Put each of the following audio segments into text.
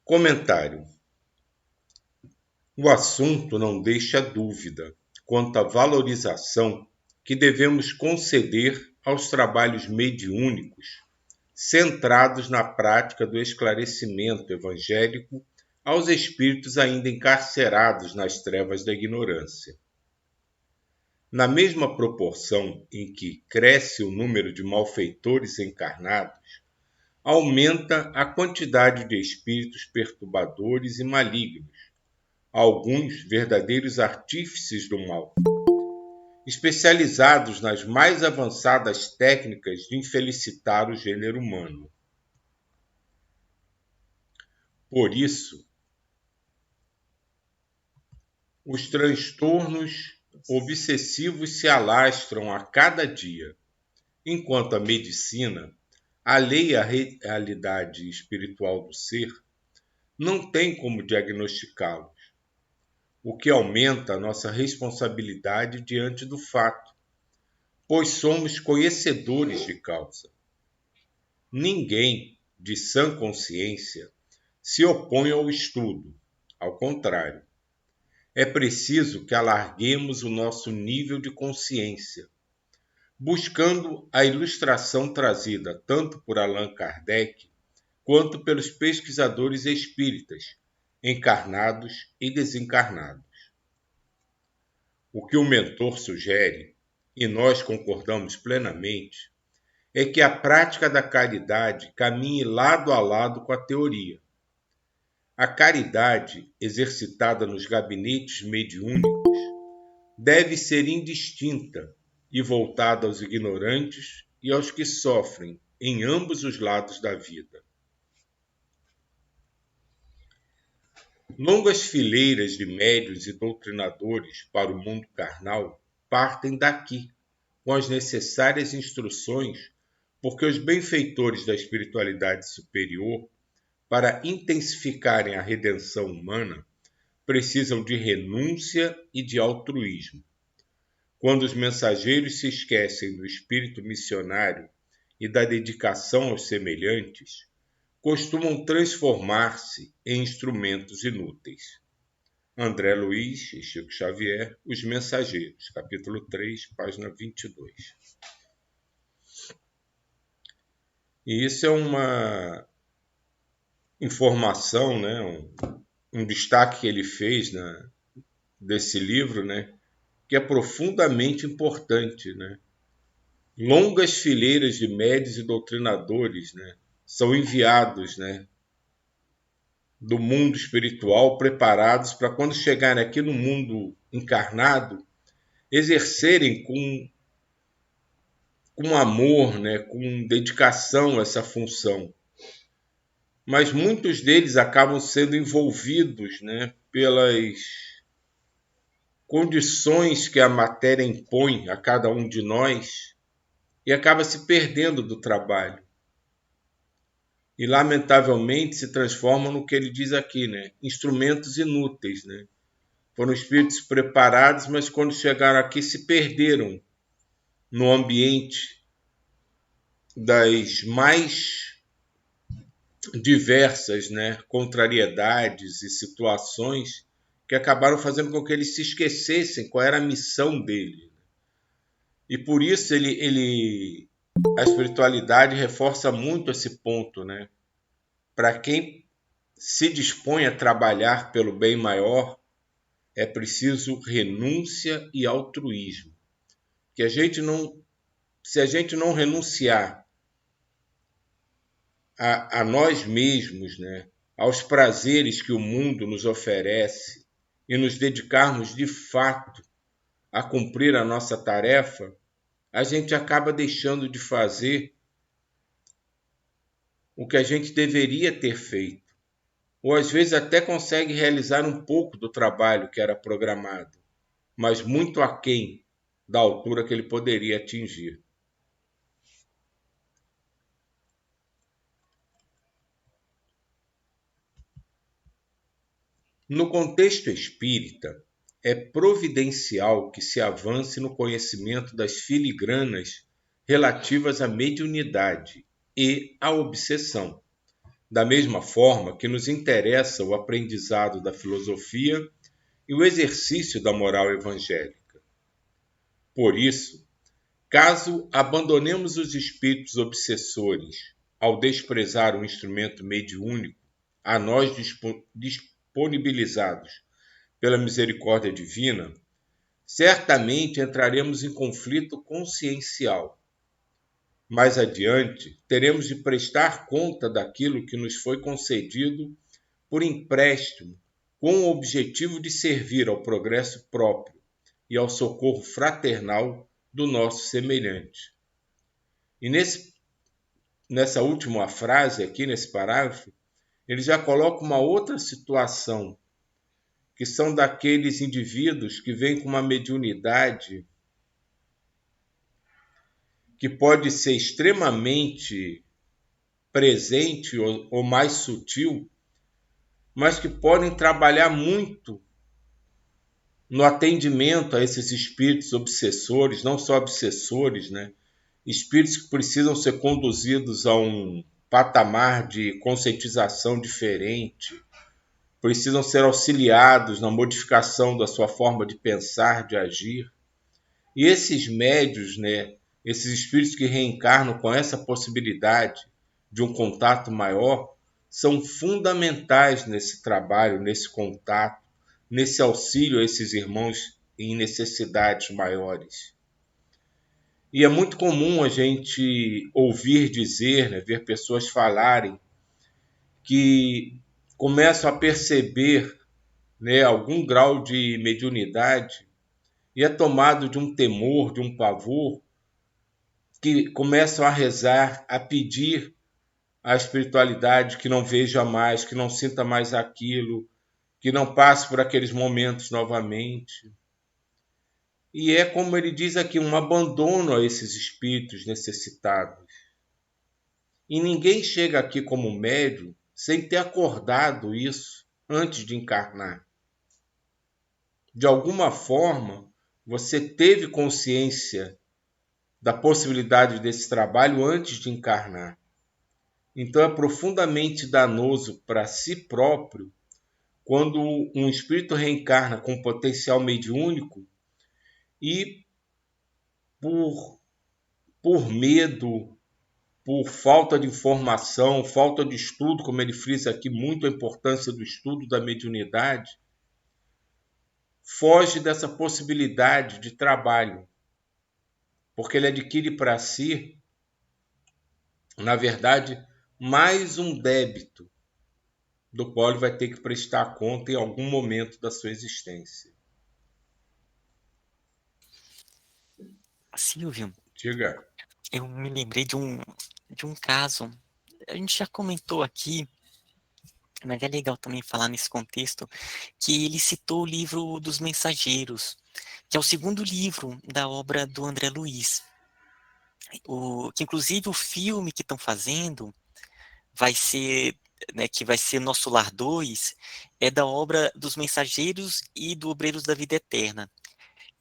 Comentário. O assunto não deixa dúvida quanto à valorização que devemos conceder aos trabalhos mediúnicos centrados na prática do esclarecimento evangélico aos espíritos ainda encarcerados nas trevas da ignorância. Na mesma proporção em que cresce o número de malfeitores encarnados, aumenta a quantidade de espíritos perturbadores e malignos, alguns verdadeiros artífices do mal, especializados nas mais avançadas técnicas de infelicitar o gênero humano. Por isso, os transtornos obsessivos se alastram a cada dia, enquanto a medicina, alheia à realidade espiritual do ser, não tem como diagnosticá-los, o que aumenta a nossa responsabilidade diante do fato, pois somos conhecedores de causa. Ninguém, de sã consciência, se opõe ao estudo, ao contrário. É preciso que alarguemos o nosso nível de consciência, buscando a ilustração trazida tanto por Allan Kardec quanto pelos pesquisadores espíritas, encarnados e desencarnados. O que o mentor sugere, e nós concordamos plenamente, é que a prática da caridade caminhe lado a lado com a teoria. A caridade exercitada nos gabinetes mediúnicos deve ser indistinta e voltada aos ignorantes e aos que sofrem em ambos os lados da vida. Longas fileiras de médiuns e doutrinadores para o mundo carnal partem daqui, com as necessárias instruções, porque os benfeitores da espiritualidade superior, para intensificarem a redenção humana, precisam de renúncia e de altruísmo. Quando os mensageiros se esquecem do espírito missionário e da dedicação aos semelhantes, costumam transformar-se em instrumentos inúteis. André Luiz e Chico Xavier, Os Mensageiros, capítulo 3, página 22. E isso é uma informação, né, um destaque que ele fez desse livro, né, que é profundamente importante. Né? Longas fileiras de médiuns e doutrinadores, né, são enviados, né, do mundo espiritual, preparados para quando chegarem aqui no mundo encarnado, exercerem com amor, né, com dedicação essa função. Mas muitos deles acabam sendo envolvidos, né, pelas condições que a matéria impõe a cada um de nós e acaba se perdendo do trabalho. E, lamentavelmente, se transformam no que ele diz aqui, né? Instrumentos inúteis. Né? Foram espíritos preparados, mas quando chegaram aqui se perderam no ambiente das mais diversas, né, contrariedades e situações que acabaram fazendo com que eles se esquecessem qual era a missão dele. E por isso a espiritualidade reforça muito esse ponto, né? Para quem se dispõe a trabalhar pelo bem maior, é preciso renúncia e altruísmo. Se a gente não renunciar a nós mesmos, né, aos prazeres que o mundo nos oferece e nos dedicarmos de fato a cumprir a nossa tarefa, a gente acaba deixando de fazer o que a gente deveria ter feito. Ou às vezes até consegue realizar um pouco do trabalho que era programado, mas muito aquém da altura que ele poderia atingir. No contexto espírita, é providencial que se avance no conhecimento das filigranas relativas à mediunidade e à obsessão, da mesma forma que nos interessa o aprendizado da filosofia e o exercício da moral evangélica. Por isso, caso abandonemos os espíritos obsessores ao desprezar o instrumento mediúnico a nós disponibilizados pela misericórdia divina, certamente entraremos em conflito consciencial. Mais adiante, teremos de prestar conta daquilo que nos foi concedido por empréstimo, com o objetivo de servir ao progresso próprio e ao socorro fraternal do nosso semelhante. E nessa última frase aqui, nesse parágrafo, ele já coloca uma outra situação, que são daqueles indivíduos que vêm com uma mediunidade que pode ser extremamente presente ou mais sutil, mas que podem trabalhar muito no atendimento a esses espíritos obsessores, não só obsessores, né? Espíritos que precisam ser conduzidos a um patamar de conscientização diferente, precisam ser auxiliados na modificação da sua forma de pensar, de agir. E esses médios, né, esses espíritos que reencarnam com essa possibilidade de um contato maior, são fundamentais nesse trabalho, nesse contato, nesse auxílio a esses irmãos em necessidades maiores. E é muito comum a gente ouvir dizer, né, ver pessoas falarem que começam a perceber, né, algum grau de mediunidade e é tomado de um temor, de um pavor, que começam a rezar, a pedir à espiritualidade que não veja mais, que não sinta mais aquilo, que não passe por aqueles momentos novamente. E é como ele diz aqui, um abandono a esses espíritos necessitados. E ninguém chega aqui como médium sem ter acordado isso antes de encarnar. De alguma forma, você teve consciência da possibilidade desse trabalho antes de encarnar. Então é profundamente danoso para si próprio quando um espírito reencarna com potencial mediúnico e por medo, por falta de informação, falta de estudo, como ele frisa aqui muito a importância do estudo da mediunidade, foge dessa possibilidade de trabalho, porque ele adquire para si, na verdade, mais um débito do qual ele vai ter que prestar conta em algum momento da sua existência. Silvio, Diga. eu me lembrei de um caso, a gente já comentou aqui, mas é legal também falar nesse contexto, que ele citou o livro dos Mensageiros, que é o segundo livro da obra do André Luiz. Que inclusive o filme que estão fazendo vai ser, né, que vai ser Nosso Lar 2, é da obra dos Mensageiros e do Obreiros da Vida Eterna.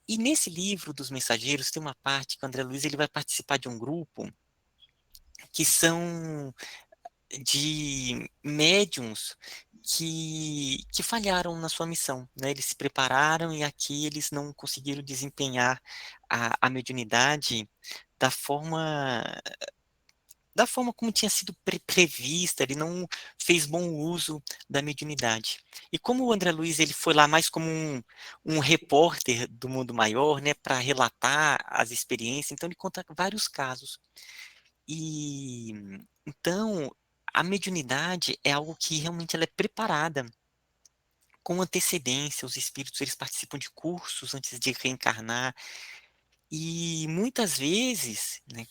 E nesse livro dos Mensageiros tem uma parte que o André Luiz ele vai participar de um grupo que são de médiums que falharam na sua missão, né? Eles se prepararam e aqui eles não conseguiram desempenhar a mediunidade da forma da forma como tinha sido prevista, ele não fez bom uso da mediunidade. E como o André Luiz ele foi lá mais como um repórter do mundo maior, né, para relatar as experiências, então ele conta vários casos. E então a mediunidade é algo que realmente ela é preparada com antecedência. Os espíritos eles participam de cursos antes de reencarnar e muitas vezes, né,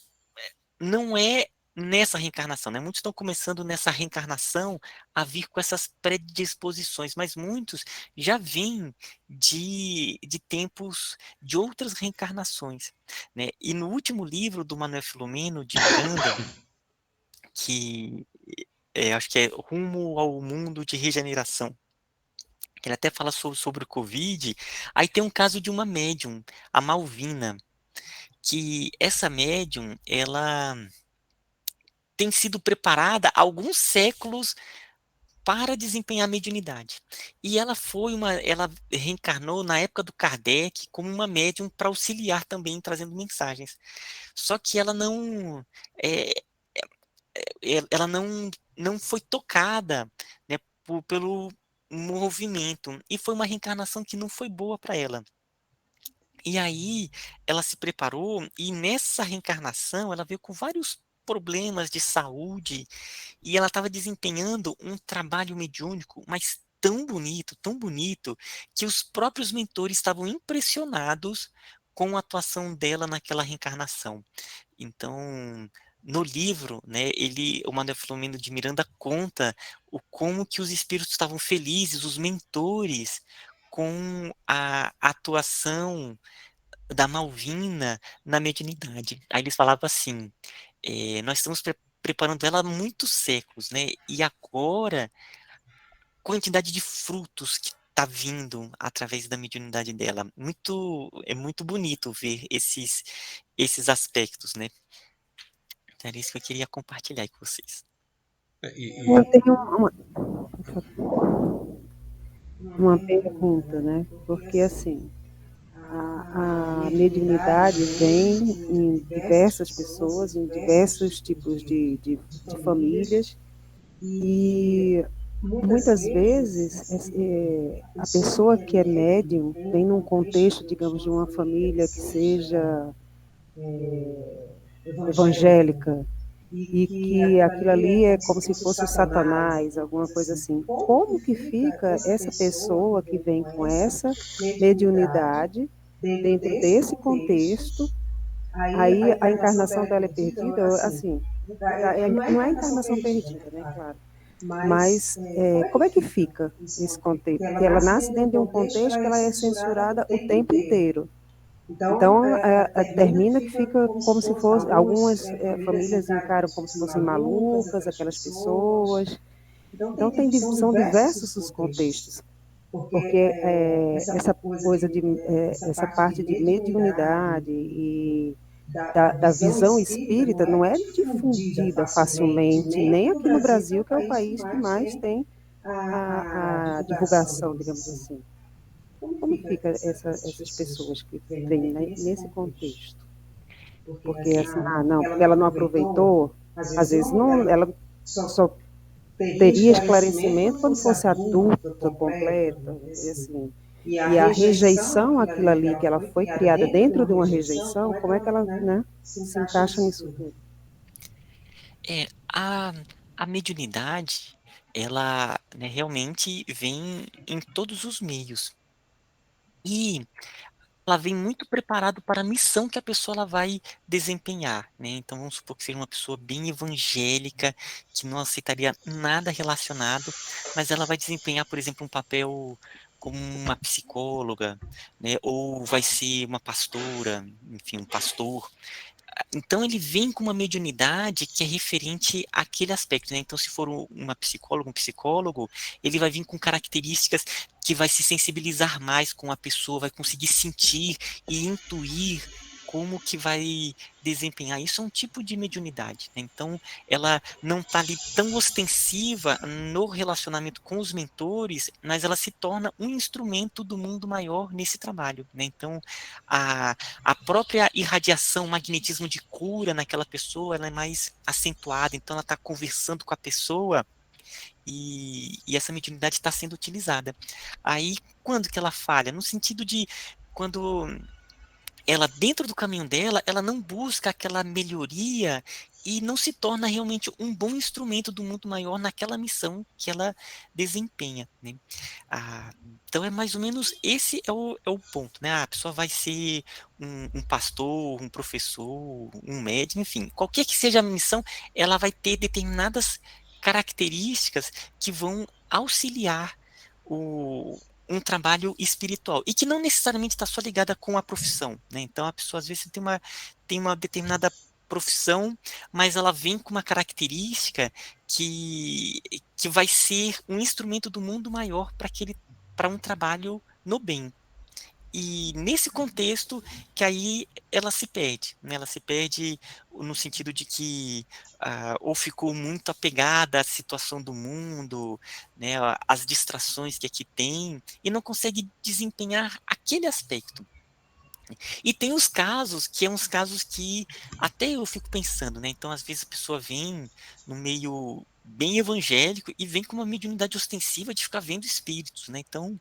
não é nessa reencarnação, né? Muitos estão começando nessa reencarnação a vir com essas predisposições, mas muitos já vêm de tempos de outras reencarnações, né? E no último livro do Manuel Filomeno de Miranda, que acho que é Rumo ao Mundo de Regeneração, que ele até fala sobre o Covid, aí tem um caso de uma médium, a Malvina, que essa médium, tem sido preparada há alguns séculos para desempenhar a mediunidade. E ela reencarnou na época do Kardec como uma médium para auxiliar também trazendo mensagens. Só que é, ela não foi tocada, né, pelo movimento, e foi uma reencarnação que não foi boa para ela. E aí ela se preparou, e nessa reencarnação ela veio com vários problemas de saúde, e ela estava desempenhando um trabalho mediúnico, mas tão bonito, que os próprios mentores estavam impressionados com a atuação dela naquela reencarnação. Então, no livro, né, o Manuel Filomeno de Miranda conta o como que os espíritos estavam felizes, os mentores, com a atuação da Malvina na mediunidade. Aí eles falavam assim, nós estamos preparando ela há muitos séculos, né, e agora, quantidade de frutos que está vindo através da mediunidade dela. É muito bonito ver esses aspectos, né? Então, era isso que eu queria compartilhar aí com vocês. Eu tenho uma pergunta, né? Porque, assim, a mediunidade vem em diversas pessoas, em diversos tipos de famílias, e muitas vezes a pessoa que é médium vem num contexto, digamos, de uma família que seja evangélica, e que aquilo ali é como se fosse o Satanás, alguma coisa assim. Como que fica essa pessoa que vem com essa mediunidade dentro desse contexto? Aí a encarnação dela é perdida, assim, não é a encarnação perdida, né, claro. Mas como é que fica esse contexto? Porque ela nasce dentro de um contexto que ela é censurada o tempo inteiro. Então, termina que fica como se fosse. Algumas famílias encaram como se fossem malucas, aquelas pessoas. Então, são diversos os contextos, porque essa coisa essa parte de mediunidade e da visão espírita não é difundida facilmente, nem aqui no Brasil, que é o país que mais tem a divulgação, digamos assim. Como fica essas pessoas que vêm nesse contexto? Porque assim, não, porque ela não aproveitou, às vezes não, ela só teria esclarecimento quando fosse adulta, completa, assim. E a rejeição, aquilo ali, que ela foi criada dentro de uma rejeição, como é que ela, né, se encaixa nisso tudo? A mediunidade, ela, né, realmente vem em todos os meios. E ela vem muito preparado para a missão que a pessoa ela vai desempenhar, né? Então vamos supor que seja uma pessoa bem evangélica, que não aceitaria nada relacionado, mas ela vai desempenhar, por exemplo, um papel como uma psicóloga, né? Ou vai ser uma pastora, enfim, um pastor. Então ele vem com uma mediunidade que é referente àquele aspecto, né? Então se for uma psicóloga, um psicólogo, ele vai vir com características que vai se sensibilizar mais com a pessoa, vai conseguir sentir e intuir como que vai desempenhar. Isso é um tipo de mediunidade, né? Então ela não está ali tão ostensiva no relacionamento com os mentores, mas ela se torna um instrumento do mundo maior nesse trabalho, né? Então a própria irradiação, o magnetismo de cura naquela pessoa, ela é mais acentuada, então ela está conversando com a pessoa e essa mediunidade está sendo utilizada. Aí, quando que ela falha? No sentido de quando ela, dentro do caminho dela, ela não busca aquela melhoria e não se torna realmente um bom instrumento do mundo maior naquela missão que ela desempenha, né? Então é mais ou menos esse é o ponto, né? A pessoa vai ser um pastor, um professor, um médico, enfim, qualquer que seja a missão, ela vai ter determinadas características que vão auxiliar um trabalho espiritual e que não necessariamente está só ligada com a profissão, né? Então a pessoa às vezes tem uma determinada profissão, mas ela vem com uma característica que vai ser um instrumento do mundo maior para um trabalho no bem. E nesse contexto que aí ela se perde, né? Ela se perde no sentido de que ou ficou muito apegada à situação do mundo, né? Às distrações que aqui tem, e não consegue desempenhar aquele aspecto. E tem os casos que é uns casos que até eu fico pensando, né? Então, às vezes a pessoa vem no meio bem evangélico e vem com uma mediunidade ostensiva de ficar vendo espíritos, né? Então,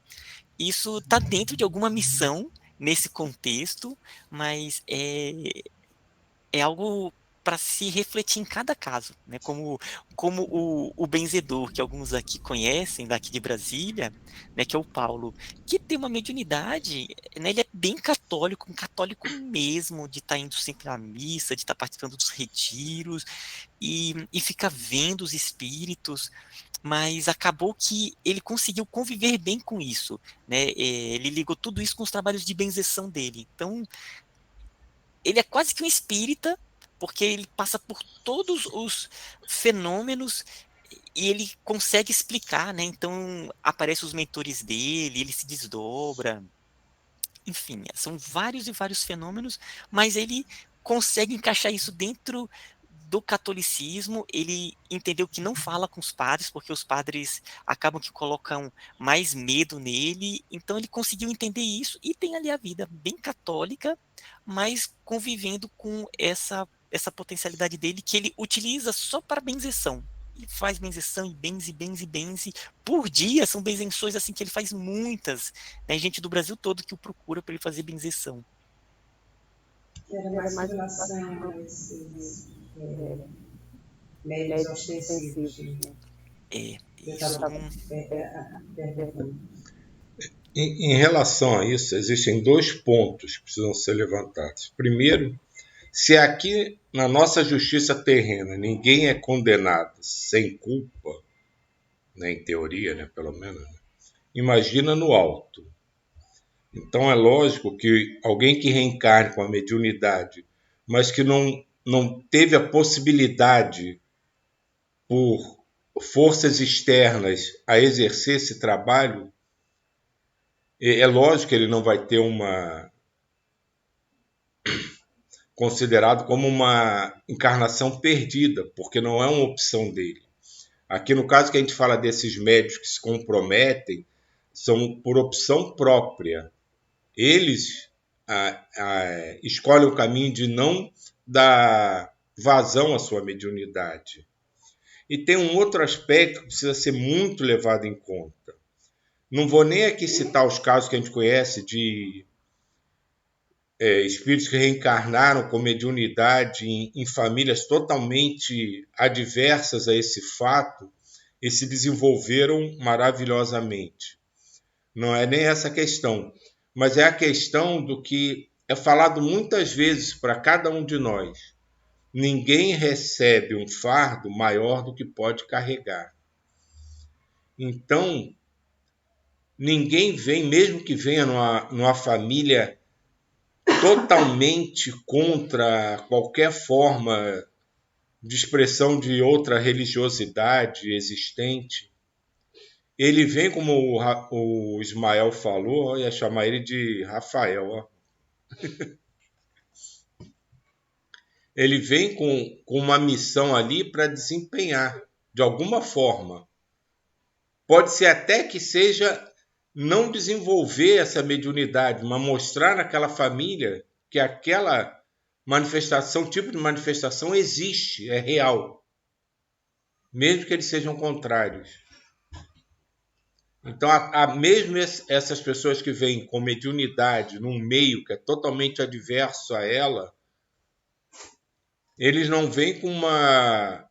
isso está dentro de alguma missão nesse contexto, mas é algo para se refletir em cada caso, né? Como o benzedor, que alguns aqui conhecem, daqui de Brasília, né? Que é o Paulo, que tem uma mediunidade, né? Ele é bem católico, um católico mesmo, de estar indo sempre à missa, de estar participando dos retiros, e fica vendo os espíritos, mas acabou que ele conseguiu conviver bem com isso, né? Ele ligou tudo isso com os trabalhos de benzeção dele. Então, ele é quase que um espírita, porque ele passa por todos os fenômenos e ele consegue explicar, né? Então, aparecem os mentores dele, ele se desdobra, enfim, são vários e vários fenômenos, mas ele consegue encaixar isso dentro do catolicismo. Ele entendeu que não fala com os padres, porque os padres acabam que colocam mais medo nele, então ele conseguiu entender isso e tem ali a vida bem católica, mas convivendo com essa potencialidade dele que ele utiliza só para benzeção. Ele faz benzeção e benze, benze, benze. Por dia, são benzeções assim que ele faz muitas. Tem gente do Brasil todo que o procura para ele fazer benzeção. Era Era mais com mais relação a esses médios médios ostensivos. sensíveis, né? Eu Isso estava não. perguntando. Em relação a isso, existem 2 pontos que precisam ser levantados. Primeiro, se aqui na nossa justiça terrena ninguém é condenado sem culpa, né, em teoria, né, pelo menos, né, imagina no alto. Então é lógico que alguém que reencarne com a mediunidade, mas que não teve a possibilidade por forças externas a exercer esse trabalho, é lógico que ele não vai ter considerado como uma encarnação perdida, porque não é uma opção dele. Aqui no caso que a gente fala desses médios que se comprometem, são por opção própria. Eles escolhem o caminho de não dar vazão à sua mediunidade. E tem um outro aspecto que precisa ser muito levado em conta. Não vou nem aqui citar os casos que a gente conhece de espíritos que reencarnaram com mediunidade em famílias totalmente adversas a esse fato e se desenvolveram maravilhosamente. Não é nem essa questão, mas é a questão do que é falado muitas vezes para cada um de nós. Ninguém recebe um fardo maior do que pode carregar. Então, ninguém vem, mesmo que venha numa família totalmente contra qualquer forma de expressão de outra religiosidade existente. Ele vem, como o Ismael falou, eu ia chamar ele de Rafael. Ó. Ele vem com uma missão ali para desempenhar, de alguma forma. Pode ser até que seja não desenvolver essa mediunidade, mas mostrar naquela família que aquela manifestação, tipo de manifestação existe, é real. Mesmo que eles sejam contrários. Então, mesmo essas pessoas que vêm com mediunidade num meio que é totalmente adverso a ela, eles não vêm com uma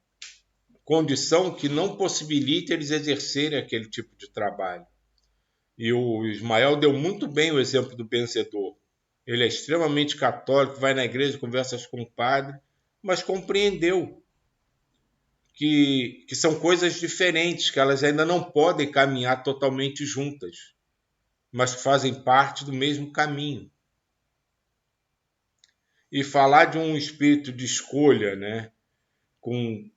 condição que não possibilite eles exercerem aquele tipo de trabalho. E o Ismael deu muito bem o exemplo do benzedor. Ele é extremamente católico, vai na igreja, conversa com o padre, mas compreendeu que são coisas diferentes, que elas ainda não podem caminhar totalmente juntas, mas fazem parte do mesmo caminho. E falar de um espírito de escolha, né, com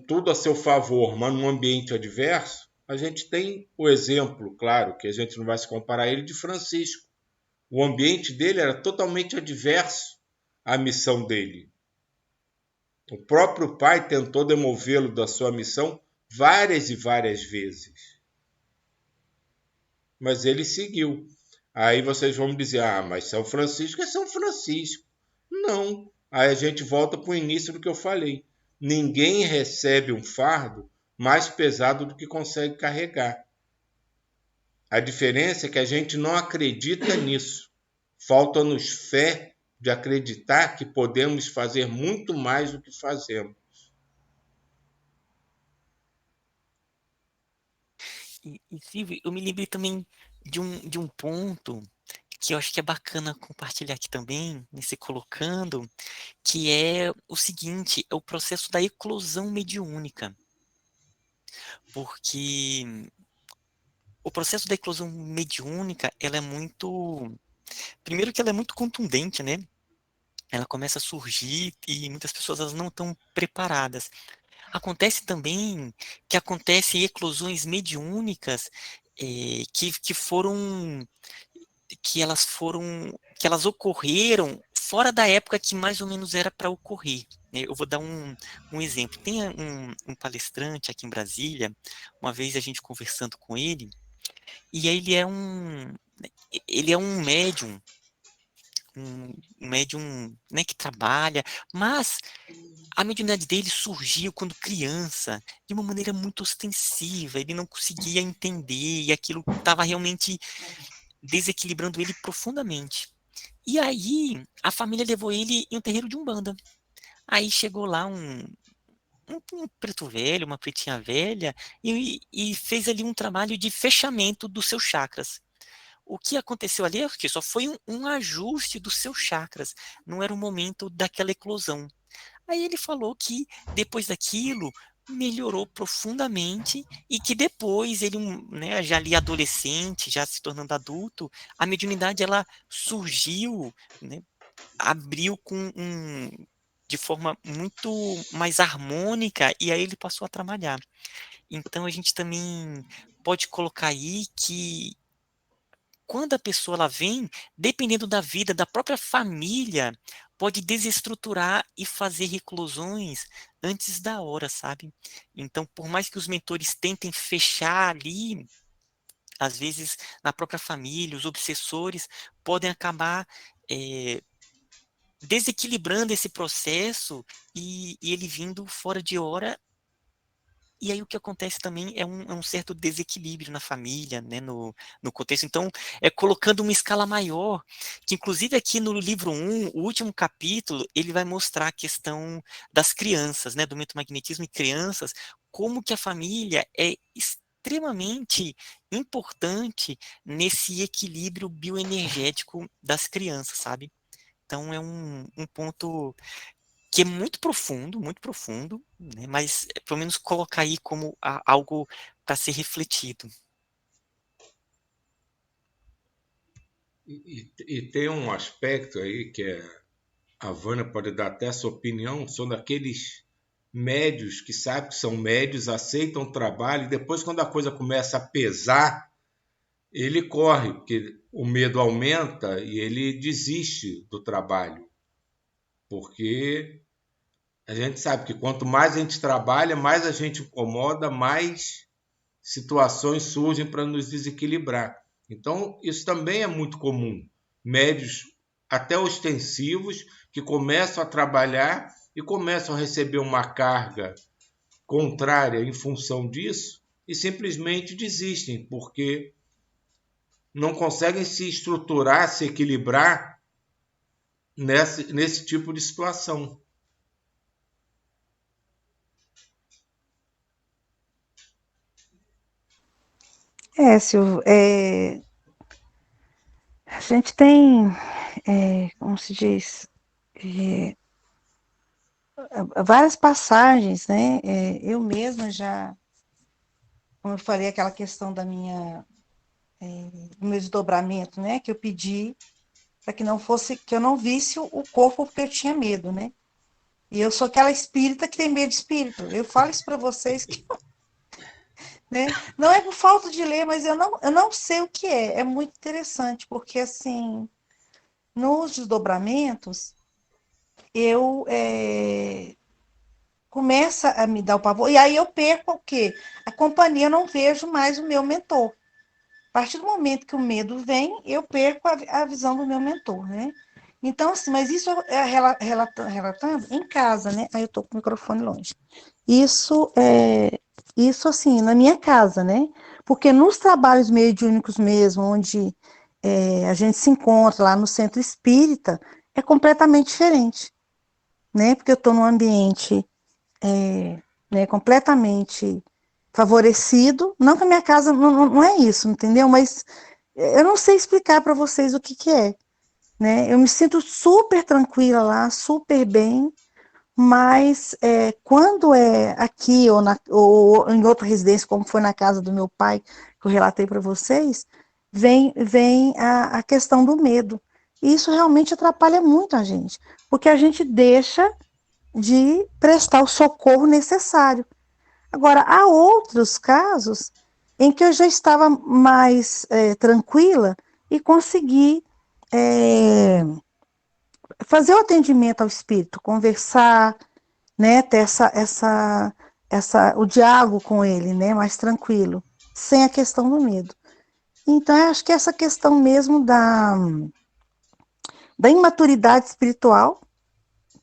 tudo a seu favor, mas num ambiente adverso, a gente tem o exemplo, claro, que a gente não vai se comparar a ele, de Francisco, O ambiente dele era totalmente adverso à missão dele. O próprio pai tentou demovê-lo da sua missão várias e várias vezes. Mas ele seguiu. Aí vocês vão me dizer, mas São Francisco é São Francisco. Não. Aí a gente volta para o início do que eu falei. Ninguém recebe um fardo mais pesado do que consegue carregar. A diferença é que a gente não acredita nisso. Falta-nos fé de acreditar que podemos fazer muito mais do que fazemos. E Silvio, eu me lembrei também de um ponto que eu acho que é bacana compartilhar aqui também, nesse colocando, que é o seguinte, é o processo da eclosão mediúnica. Porque o processo da eclosão mediúnica, ela é muito... Primeiro que ela é muito contundente, né? Ela começa a surgir e muitas pessoas elas não estão preparadas. Acontece também que acontecem eclosões mediúnicas que foram que elas ocorreram fora da época que mais ou menos era para ocorrer, né? Eu vou dar um exemplo. Tem um palestrante aqui em Brasília, uma vez a gente conversando com ele, e aí ele é um médium, né, que trabalha, mas a mediunidade dele surgiu quando criança, de uma maneira muito ostensiva, ele não conseguia entender, e aquilo estava realmente desequilibrando ele profundamente. E aí, a família levou ele em um terreiro de Umbanda. Aí chegou lá um preto velho, uma pretinha velha, e fez ali um trabalho de fechamento dos seus chakras. O que aconteceu ali é que só foi um ajuste dos seus chakras, não era o momento daquela eclosão. Aí ele falou que depois daquilo melhorou profundamente e que depois ele, né, já ali adolescente, já se tornando adulto, a mediunidade ela surgiu, né, abriu de forma muito mais harmônica e aí ele passou a trabalhar. Então a gente também pode colocar aí que quando a pessoa ela vem, dependendo da vida, da própria família, pode desestruturar e fazer reclusões antes da hora, sabe? Então, por mais que os mentores tentem fechar ali, às vezes na própria família, os obsessores podem acabar desequilibrando esse processo e ele vindo fora de hora. E aí o que acontece também é um certo desequilíbrio na família, né, no contexto. Então, colocando uma escala maior, que inclusive aqui no livro 1, o último capítulo, ele vai mostrar a questão das crianças, né, do metamagnetismo e crianças, como que a família é extremamente importante nesse equilíbrio bioenergético das crianças, sabe? Então, é um ponto que é muito profundo, né, mas pelo menos colocar aí como algo para ser refletido. E tem um aspecto aí que a Vânia pode dar até a sua opinião, são daqueles médios que sabem que são médios, aceitam o trabalho e depois quando a coisa começa a pesar, ele corre, porque o medo aumenta e ele desiste do trabalho. Porque a gente sabe que quanto mais a gente trabalha, mais a gente incomoda, mais situações surgem para nos desequilibrar. Então, isso também é muito comum. Médios até ostensivos que começam a trabalhar e começam a receber uma carga contrária em função disso e simplesmente desistem, porque não conseguem se estruturar, se equilibrar nesse tipo de situação. Silvio, a gente tem, como se diz, várias passagens, né? Eu mesma já, como eu falei, aquela questão do meu desdobramento, né? Que eu pedi para que não fosse, que eu não visse o corpo porque eu tinha medo, né? E eu sou aquela espírita que tem medo de espírito. Eu falo isso para vocês que, né? Não é por falta de ler, mas eu não sei o que é. É muito interessante, porque assim, nos desdobramentos, eu começa a me dar o pavor, e aí eu perco o quê? A companhia, eu não vejo mais o meu mentor. A partir do momento que o medo vem, eu perco a visão do meu mentor, né? Então, assim, mas isso é relatando em casa, né? Aí eu tô com o microfone longe. Isso assim, na minha casa, né? Porque nos trabalhos mediúnicos mesmo, onde a gente se encontra lá no centro espírita, é completamente diferente, né? Porque eu estou num ambiente né, completamente favorecido. Não que a minha casa não é isso, entendeu? Mas eu não sei explicar para vocês o que é, né? Eu me sinto super tranquila lá, super bem, mas quando é aqui ou em outra residência, como foi na casa do meu pai, que eu relatei para vocês, vem a questão do medo. E isso realmente atrapalha muito a gente, porque a gente deixa de prestar o socorro necessário. Agora, há outros casos em que eu já estava mais tranquila e consegui fazer o atendimento ao espírito, conversar, né, ter o diálogo com ele, né, mais tranquilo, sem a questão do medo. Então, eu acho que essa questão mesmo da imaturidade espiritual,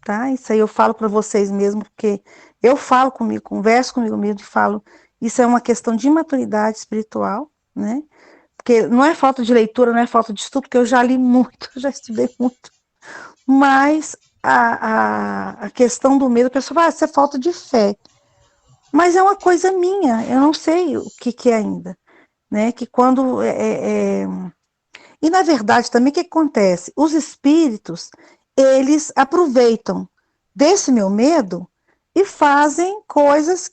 tá? Isso aí eu falo para vocês mesmo, porque eu falo comigo, converso comigo mesmo e falo, isso é uma questão de imaturidade espiritual, né? Porque não é falta de leitura, não é falta de estudo, porque eu já li muito, já estudei muito, mas a questão do medo, a pessoa vai, isso é falta de fé. Mas é uma coisa minha, eu não sei o que é ainda, né? Que quando e na verdade também o que acontece? Os espíritos, eles aproveitam desse meu medo e fazem coisas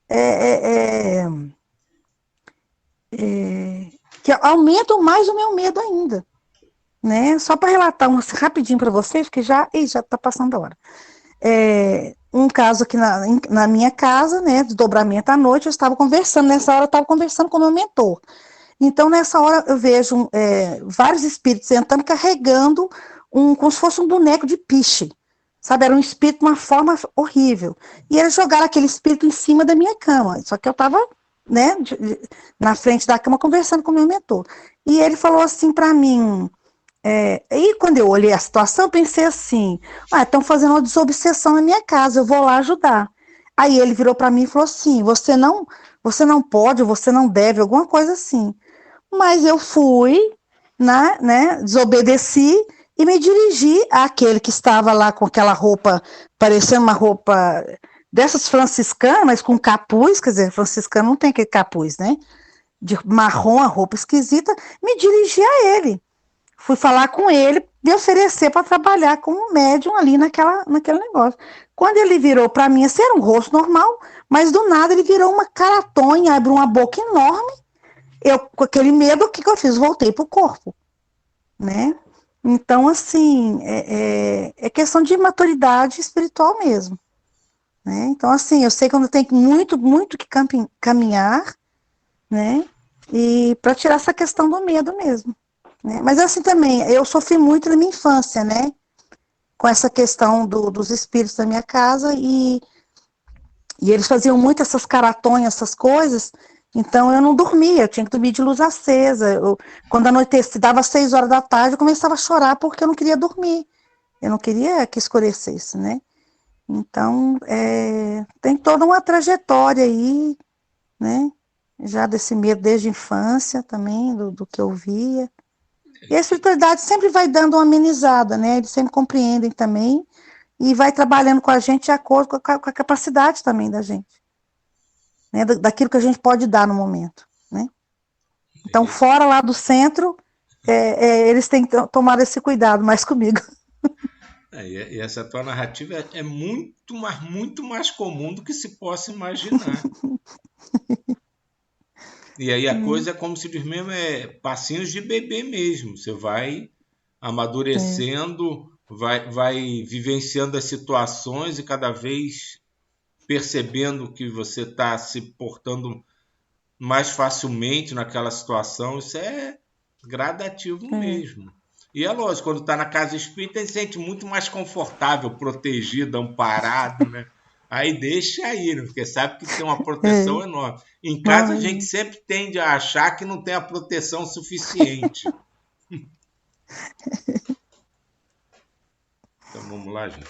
é, é, que aumentam mais o meu medo ainda, né? Só para relatar rapidinho para vocês, que já está passando a hora. Um caso aqui na minha casa, né, desdobramento à noite, eu estava conversando, nessa hora eu estava conversando com o meu mentor. Então, nessa hora, eu vejo vários espíritos entrando, carregando como se fosse um boneco de piche, sabe? Era um espírito de uma forma horrível. E eles jogaram aquele espírito em cima da minha cama, só que eu estava, né, na frente da cama, conversando com o meu mentor. E ele falou assim para mim, e quando eu olhei a situação, eu pensei assim, estão fazendo uma desobsessão na minha casa, eu vou lá ajudar. Aí ele virou para mim e falou assim, você não pode, você não deve, alguma coisa assim. Mas eu fui, né, desobedeci e me dirigi àquele que estava lá com aquela roupa, parecendo uma roupa dessas franciscanas, com capuz, quer dizer, franciscano não tem aquele capuz, né? De marrom, a roupa esquisita, me dirigi a ele. Fui falar com ele e oferecer para trabalhar como médium ali naquele negócio. Quando ele virou para mim, assim, era um rosto normal, mas do nada ele virou uma caratonha, abriu uma boca enorme. Eu, com aquele medo, o que eu fiz? Voltei para o corpo, né? Então, assim, é questão de maturidade espiritual mesmo, né? Então, assim, eu sei que eu tenho muito, muito que caminhar, né? E para tirar essa questão do medo mesmo, né? Mas assim também, eu sofri muito na minha infância, né? Com essa questão dos espíritos da minha casa e eles faziam muito essas caratonhas, essas coisas, então eu não dormia, eu tinha que dormir de luz acesa. Quando anoitecia, dava 6 horas da tarde, eu começava a chorar porque eu não queria dormir. Eu não queria que escurecesse, né? Então, tem toda uma trajetória aí, né? Já desse medo desde a infância também, do que eu via. E a espiritualidade sempre vai dando uma amenizada, né? Eles sempre compreendem também e vai trabalhando com a gente de acordo com a capacidade também da gente, né? Daquilo que a gente pode dar no momento, né? Então, fora lá do centro, eles têm que tomar esse cuidado mais comigo. E essa tua narrativa é muito mais comum do que se possa imaginar. E aí a coisa é como se diz mesmo, passinhos de bebê mesmo. Você vai amadurecendo, vai vivenciando as situações e cada vez percebendo que você está se portando mais facilmente naquela situação. Isso é gradativo mesmo. E é lógico, quando está na casa espírita, ele se sente muito mais confortável, protegido, amparado, né? Aí deixa aí, né? Porque sabe que tem uma proteção enorme. Em casa, a gente sempre tende a achar que não tem a proteção suficiente. Então vamos lá, gente.